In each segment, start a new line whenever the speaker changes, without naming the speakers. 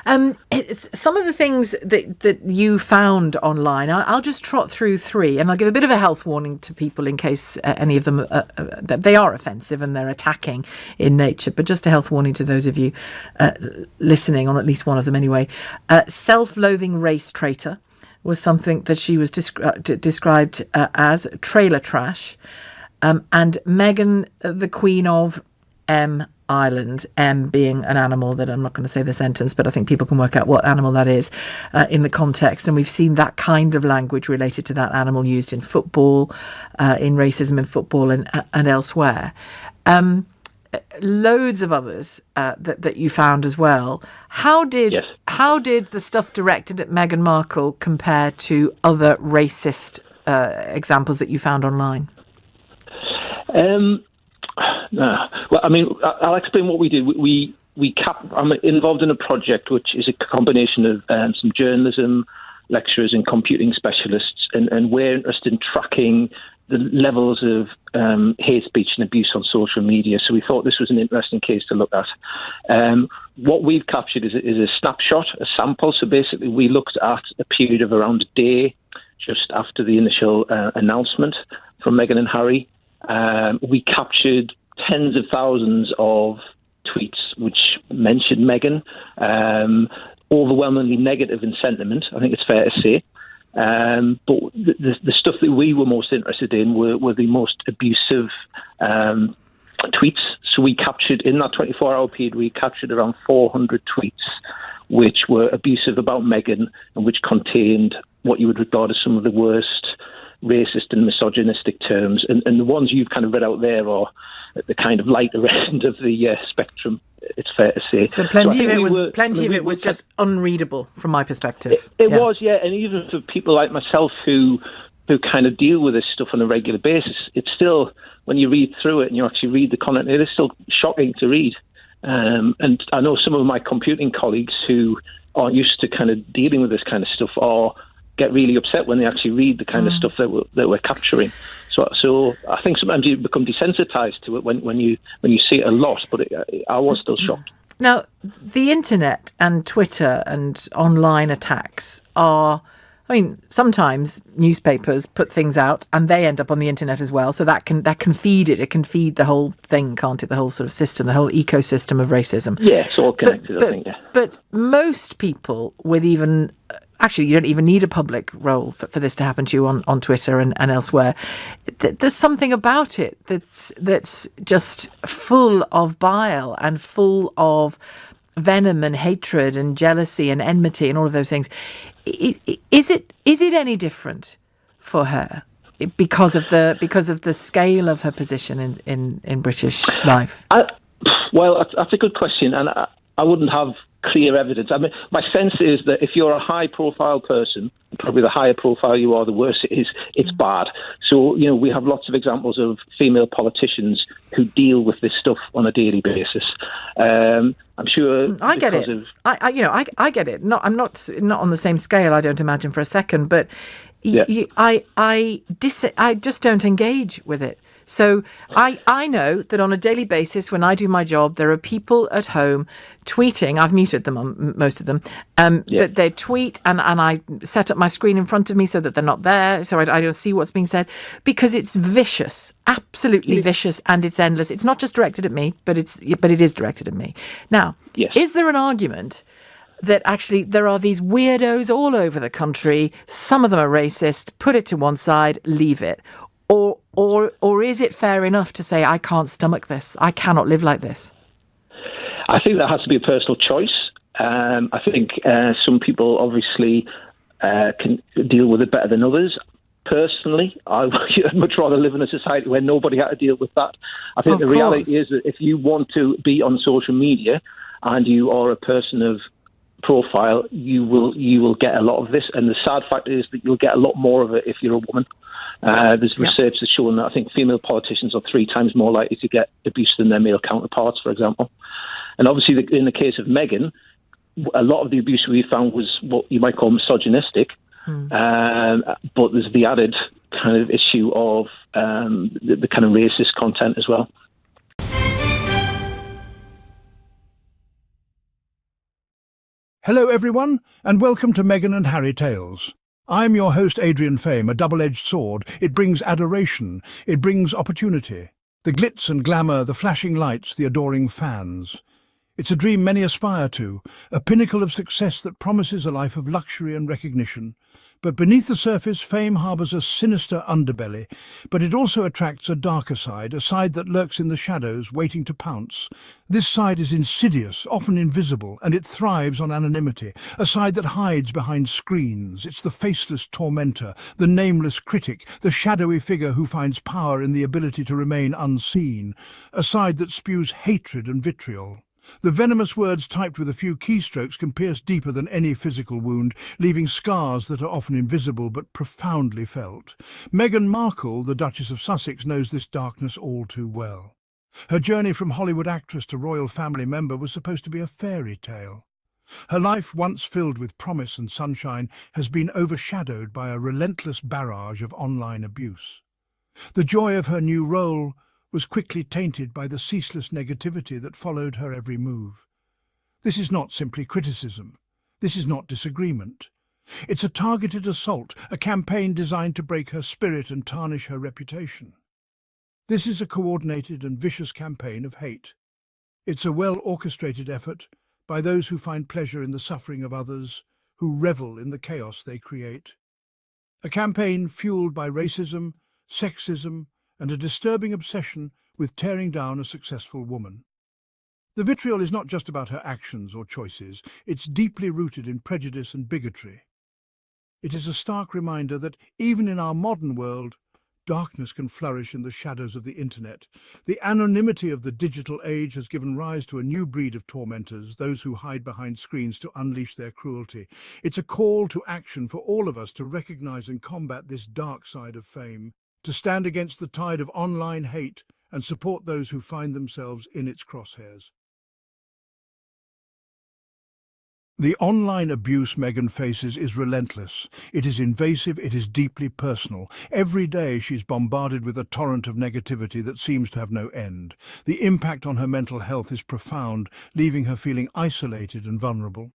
Some of the things that you found online, I'll just trot through three, and I'll give a bit of a health warning to people in case any of them that they are offensive and they're attacking in nature. But just a health warning to those of you listening, on at least one of them anyway. Self-loathing race traitor was something that she was described as trailer trash, and Meghan, the Queen of Ireland, M being an animal that I'm not going to say the sentence, but I think people can work out what animal that is in the context. And we've seen that kind of language related to that animal used in football, in racism in football and elsewhere. Loads of others that you found as well. How did the stuff directed at Meghan Markle compare to other racist examples that you found online?
Well, I mean, I'll explain what we did. I'm involved in a project which is a combination of some journalism lecturers and computing specialists, and we're interested in tracking the levels of hate speech and abuse on social media. So we thought this was an interesting case to look at. What we've captured is a snapshot, a sample. So basically, we looked at a period of around a day just after the initial announcement from Meghan and Harry. We captured tens of thousands of tweets which mentioned Meghan, overwhelmingly negative in sentiment, I think it's fair to say. But the stuff that we were most interested in were the most abusive tweets. So we captured, in that 24-hour period, we captured around 400 tweets which were abusive about Meghan and which contained what you would regard as some of the worst racist and misogynistic terms, and the ones you've kind of read out there are at the kind of lighter end of the spectrum, it's fair to say.
So plenty of it was just unreadable from my perspective.
It was, yeah, and even for people like myself who kind of deal with this stuff on a regular basis, it's still, when you read through it and you actually read the content, it is still shocking to read. And I know some of my computing colleagues who aren't used to kind of dealing with this kind of stuff get really upset when they actually read the kind of stuff that we're capturing. So I think sometimes you become desensitized to it when you see it a lot. But I was still shocked.
Now, the internet and Twitter and online attacks are, I mean, sometimes newspapers put things out and they end up on the internet as well. So that can feed it. It can feed the whole thing, can't it? The whole sort of system, the whole ecosystem of racism.
Yeah, it's all connected, I think. Yeah.
But most people with even... Actually, you don't even need a public role for this to happen to you on Twitter and elsewhere. There's something about it that's just full of bile and full of venom and hatred and jealousy and enmity and all of those things. Is it any different for her because of the scale of her position in British life?
Well, that's a good question, and I wouldn't have clear evidence. I mean, my sense is that if you're a high-profile person, probably the higher profile you are, the worse it is. It's bad. So, we have lots of examples of female politicians who deal with this stuff on a daily basis. I'm sure.
I get it. I get it. I'm not on the same scale. I don't imagine for a second, but
yeah.
I just don't engage with it. So I know that on a daily basis, when I do my job, there are people at home tweeting. I've muted them, on most of them, but they tweet and I set up my screen in front of me so that they're not there, so I don't see what's being said, because it's vicious, absolutely vicious, and it's endless. It's not just directed at me, but it is directed at me. Now, is there an argument that actually there are these weirdos all over the country, some of them are racist, put it to one side, leave it? Or is it fair enough to say, I can't stomach this, I cannot live like this?
I think that has to be a personal choice. I think some people obviously can deal with it better than others. Personally, I'd much rather live in a society where nobody had to deal with that. I think the reality is that if you want to be on social media and you are a person of profile, you will get a lot of this. And the sad fact is that you'll get a lot more of it if you're a woman. There's research that's shown that I think female politicians are 3 times more likely to get abuse than their male counterparts, for example. And obviously, in the case of Meghan, a lot of the abuse we found was what you might call misogynistic, but there's the added kind of issue of the kind of racist content as well.
Hello everyone, and welcome to Meghan and Harry Tales. I'm your host Adrian Fame, a double-edged sword. It brings adoration, it brings opportunity. The glitz and glamour, the flashing lights, the adoring fans. It's a dream many aspire to, a pinnacle of success that promises a life of luxury and recognition. But beneath the surface, fame harbours a sinister underbelly, but it also attracts a darker side, a side that lurks in the shadows, waiting to pounce. This side is insidious, often invisible, and it thrives on anonymity, a side that hides behind screens. It's the faceless tormentor, the nameless critic, the shadowy figure who finds power in the ability to remain unseen, a side that spews hatred and vitriol. The venomous words typed with a few keystrokes can pierce deeper than any physical wound, leaving scars that are often invisible but profoundly felt. Meghan Markle, the Duchess of Sussex, knows this darkness all too well. Her journey from Hollywood actress to royal family member was supposed to be a fairy tale. Her life, once filled with promise and sunshine, has been overshadowed by a relentless barrage of online abuse. The joy of her new role was quickly tainted by the ceaseless negativity that followed her every move. This is not simply criticism. This is not disagreement. It's a targeted assault, a campaign designed to break her spirit and tarnish her reputation. This is a coordinated and vicious campaign of hate. It's a well-orchestrated effort by those who find pleasure in the suffering of others, who revel in the chaos they create. A campaign fueled by racism, sexism, and a disturbing obsession with tearing down a successful woman. The vitriol is not just about her actions or choices, it's deeply rooted in prejudice and bigotry. It is a stark reminder that even in our modern world, darkness can flourish in the shadows of the internet. The anonymity of the digital age has given rise to a new breed of tormentors, those who hide behind screens to unleash their cruelty. It's a call to action for all of us to recognize and combat this dark side of fame, to stand against the tide of online hate and support those who find themselves in its crosshairs. The online abuse Meghan faces is relentless. It is invasive, it is deeply personal. Every day she's bombarded with a torrent of negativity that seems to have no end. The impact on her mental health is profound, leaving her feeling isolated and vulnerable.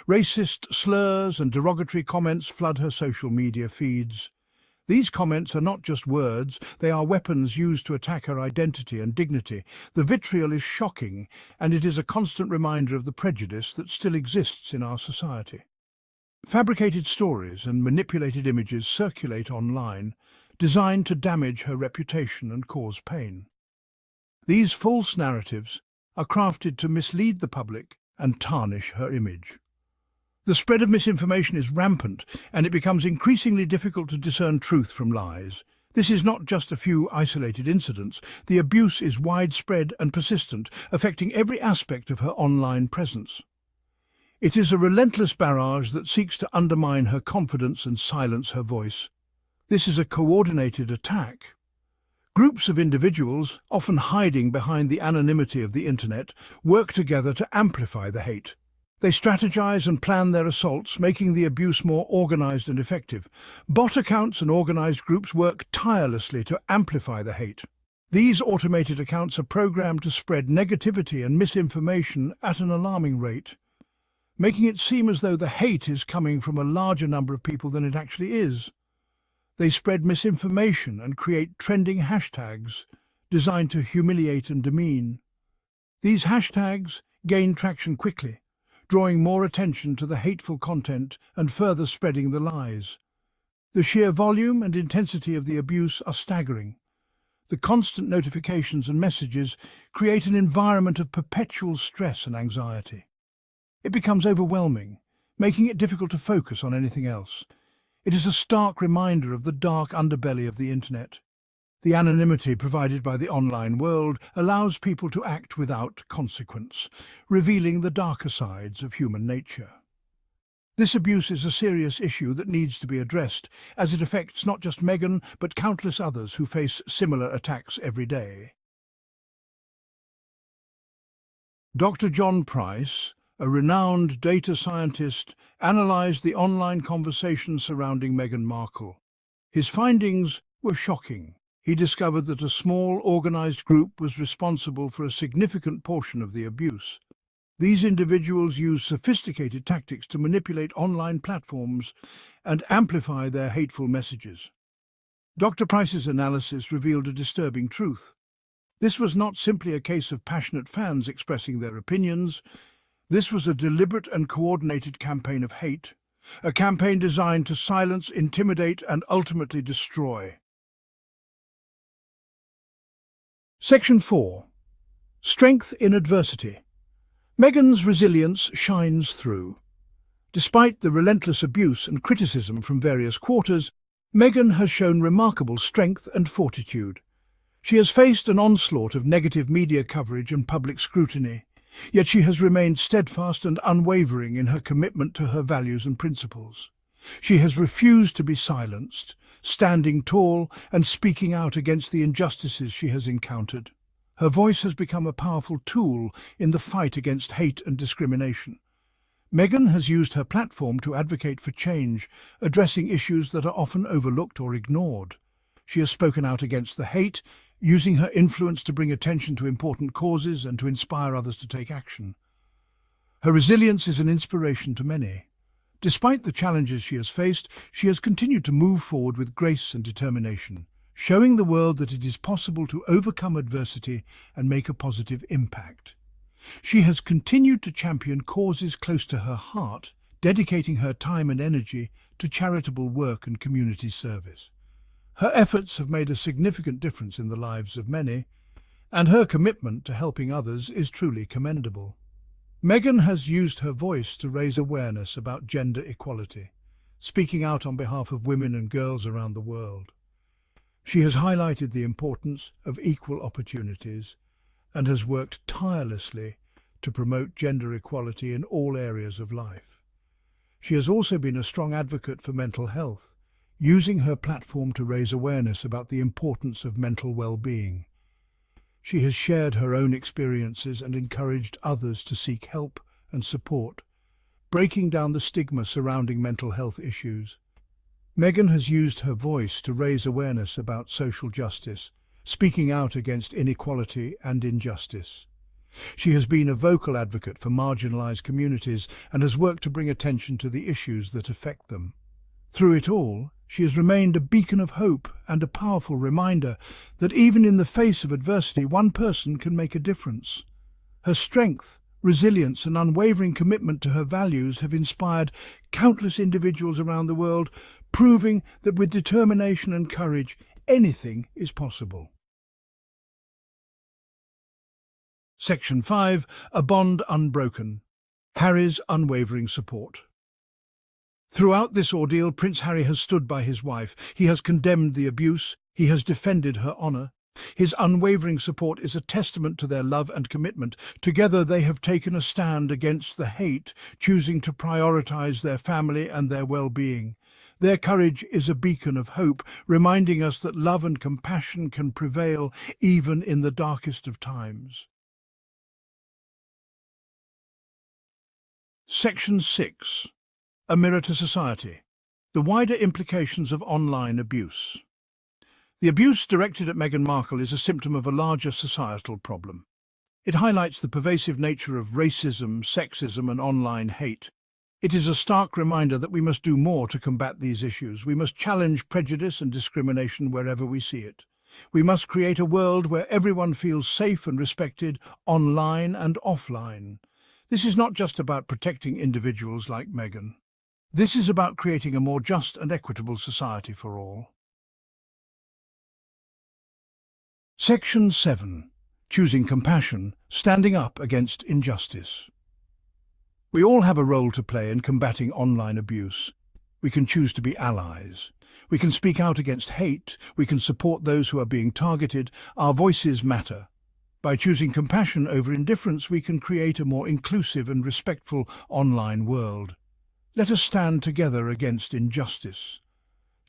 Racist slurs and derogatory comments flood her social media feeds. These comments are not just words, they are weapons used to attack her identity and dignity. The vitriol is shocking, and it is a constant reminder of the prejudice that still exists in our society. Fabricated stories and manipulated images circulate online, designed to damage her reputation and cause pain. These false narratives are crafted to mislead the public and tarnish her image. The spread of misinformation is rampant, and it becomes increasingly difficult to discern truth from lies. This is not just a few isolated incidents. The abuse is widespread and persistent, affecting every aspect of her online presence. It is a relentless barrage that seeks to undermine her confidence and silence her voice. This is a coordinated attack. Groups of individuals, often hiding behind the anonymity of the internet, work together to amplify the hate. They strategize and plan their assaults, making the abuse more organized and effective. Bot accounts and organized groups work tirelessly to amplify the hate. These automated accounts are programmed to spread negativity and misinformation at an alarming rate, making it seem as though the hate is coming from a larger number of people than it actually is. They spread misinformation and create trending hashtags designed to humiliate and demean. These hashtags gain traction quickly, drawing more attention to the hateful content and further spreading the lies. The sheer volume and intensity of the abuse are staggering. The constant notifications and messages create an environment of perpetual stress and anxiety. It becomes overwhelming, making it difficult to focus on anything else. It is a stark reminder of the dark underbelly of the internet. The anonymity provided by the online world allows people to act without consequence, revealing the darker sides of human nature. This abuse is a serious issue that needs to be addressed, as it affects not just Meghan, but countless others who face similar attacks every day. Dr. John Price, a renowned data scientist, analysed the online conversation surrounding Meghan Markle. His findings were shocking. He discovered that a small, organised group was responsible for a significant portion of the abuse. These individuals use sophisticated tactics to manipulate online platforms and amplify their hateful messages. Dr. Price's analysis revealed a disturbing truth. This was not simply a case of passionate fans expressing their opinions. This was a deliberate and coordinated campaign of hate, a campaign designed to silence, intimidate, and ultimately destroy. Section 4. Strength in adversity. Meghan's resilience shines through. Despite the relentless abuse and criticism from various quarters, Meghan has shown remarkable strength and fortitude. She has faced an onslaught of negative media coverage and public scrutiny, yet she has remained steadfast and unwavering in her commitment to her values and principles. She has refused to be silenced, standing tall and speaking out against the injustices she has encountered. Her voice has become a powerful tool in the fight against hate and discrimination. Meghan has used her platform to advocate for change, addressing issues that are often overlooked or ignored. She has spoken out against the hate, using her influence to bring attention to important causes and to inspire others to take action. Her resilience is an inspiration to many. Despite the challenges she has faced, she has continued to move forward with grace and determination, showing the world that it is possible to overcome adversity and make a positive impact. She has continued to champion causes close to her heart, dedicating her time and energy to charitable work and community service. Her efforts have made a significant difference in the lives of many, and her commitment to helping others is truly commendable. Meghan has used her voice to raise awareness about gender equality, speaking out on behalf of women and girls around the world. She has highlighted the importance of equal opportunities and has worked tirelessly to promote gender equality in all areas of life. She has also been a strong advocate for mental health, using her platform to raise awareness about the importance of mental well-being. She has shared her own experiences and encouraged others to seek help and support, breaking down the stigma surrounding mental health issues. Meghan has used her voice to raise awareness about social justice, speaking out against inequality and injustice. She has been a vocal advocate for marginalized communities and has worked to bring attention to the issues that affect them. Through it all, she has remained a beacon of hope and a powerful reminder that even in the face of adversity, one person can make a difference. Her strength, resilience, and unwavering commitment to her values have inspired countless individuals around the world, proving that with determination and courage, anything is possible. Section 5. A bond unbroken. Harry's unwavering support. Throughout this ordeal, Prince Harry has stood by his wife. He has condemned the abuse. He has defended her honour. His unwavering support is a testament to their love and commitment. Together they have taken a stand against the hate, choosing to prioritise their family and their well-being. Their courage is a beacon of hope, reminding us that love and compassion can prevail even in the darkest of times. Section 6. A mirror to society. The wider implications of online abuse. The abuse directed at Meghan Markle is a symptom of a larger societal problem. It highlights the pervasive nature of racism, sexism, and online hate. It is a stark reminder that we must do more to combat these issues. We must challenge prejudice and discrimination wherever we see it. We must create a world where everyone feels safe and respected, online and offline. This is not just about protecting individuals like Meghan. This is about creating a more just and equitable society for all. Section 7. Choosing compassion, standing up against injustice. We all have a role to play in combating online abuse. We can choose to be allies. We can speak out against hate. We can support those who are being targeted. Our voices matter. By choosing compassion over indifference, we can create a more inclusive and respectful online world. Let us stand together against injustice.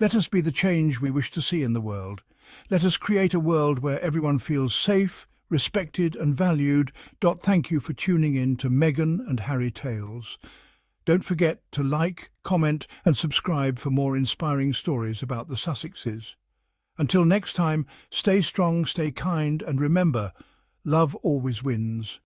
Let us be the change we wish to see in the world. Let us create a world where everyone feels safe, respected and valued. Thank you for tuning in to Meghan and Harry Tales. Don't forget to like, comment and subscribe for more inspiring stories about the Sussexes. Until next time, stay strong, stay kind and remember, love always wins.